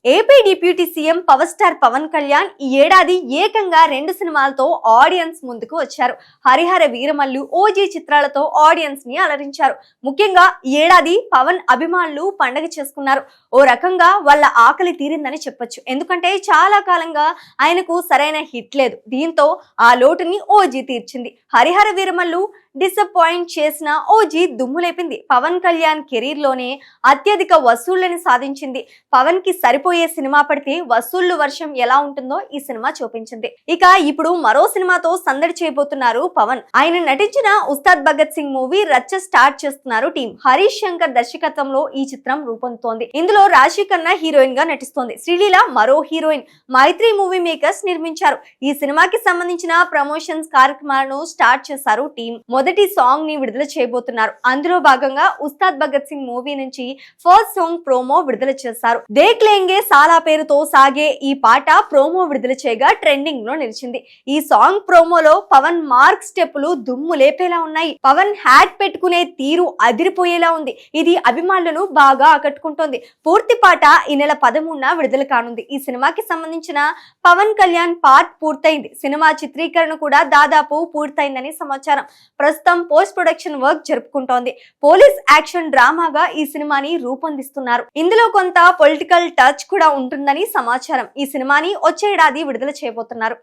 AP deputy CM power star Pawan Kalyan ఈ ఏడాది ఏకంగా 2 సినిమాలతో ఆడియన్స్ ముందుకు వచ్చారు. హరిహర వీరమల్లు, ఓజీ చిత్రాలతో ఆడియన్స్ ని అలరించారు. ముఖ్యంగా ఈ ఏడాది పవన్ అభిమానులు పండగ చేసుకున్నారు. ఓ రకంగా వాళ్ళ ఆకలి తీరిందని చెప్పొచ్చు. ఎందుకంటే చాలా కాలంగా ఆయనకు సరైన హిట్ లేదు. దీంతో ఆ లోటుని ఓజీ తీర్చింది. హరిహర వీరమల్లు డిసప్పాయింట్ చేసిన ఓజీ దుమ్ములేపింది. పవన్ కళ్యాణ్ కెరీర్ లోనే అత్యధిక వసూళ్లను సాధించింది. పవన్ కి సరిపోయే సినిమా పడితే వసూళ్లు వర్షం ఎలా ఉంటుందో ఈ సినిమా చూపించింది. ఇక ఇప్పుడు మరో సినిమాతో సందడి చేయబోతున్నారు పవన్. ఆయన నటించిన ఉస్తాద్ భగత్ సింగ్ మూవీ రచ్చ స్టార్ట్ చేస్తున్నారు టీం. హరీష్ శంకర్ దర్శకత్వంలో ఈ చిత్రం రూపొందుతోంది. ఇందులో రాశి ఖన్నా హీరోయిన్ గా నటిస్తోంది. శ్రీలీల మరో హీరోయిన్. మైత్రి మూవీ మేకర్స్ నిర్మించారు. ఈ సినిమాకి సంబంధించిన ప్రమోషన్స్ కార్యక్రమాలను స్టార్ట్ చేశారు టీం. మొదటి సాంగ్ ని విడుదల చేయబోతున్నారు. అందులో భాగంగా ఉస్తాద్ భగత్ సింగ్ మూవీ నుంచి ఫస్ట్ సాంగ్ ప్రోమో విడుదల చేశారు. దేఖ్ లేంగే సాలా పేరుతో సాగే ఈ పాట ప్రోమో విడుదల చేయగా ట్రెండింగ్ లో నిలిచింది. ఈ సాంగ్ ప్రోమోలో పవన్ మార్క్ స్టెప్పులు దుమ్ము లేపేలా ఉన్నాయి. పవన్ హ్యాట్ పెట్టుకునే తీరు అదిరిపోయేలా ఉంది. ఇది అభిమానులను బాగా ఆకట్టుకుంటోంది. పూర్తి పాట ఈ నెల 13న విడుదల కానుంది. ఈ సినిమాకి సంబంధించిన పవన్ కళ్యాణ్ పార్ట్ పూర్తయింది. సినిమా చిత్రీకరణ కూడా దాదాపు పూర్తయిందని సమాచారం. ప్రస్తుతం పోస్ట్ ప్రొడక్షన్ వర్క్ జరుపుకుంటోంది. పోలీస్ యాక్షన్ డ్రామాగా ఈ సినిమాని రూపొందిస్తున్నారు. ఇందులో కొంత పొలిటికల్ టచ్ కూడా ఉంటుందని సమాచారం. ఈ సినిమాని వచ్చే ఏడాది విడుదల చేయబోతున్నారు.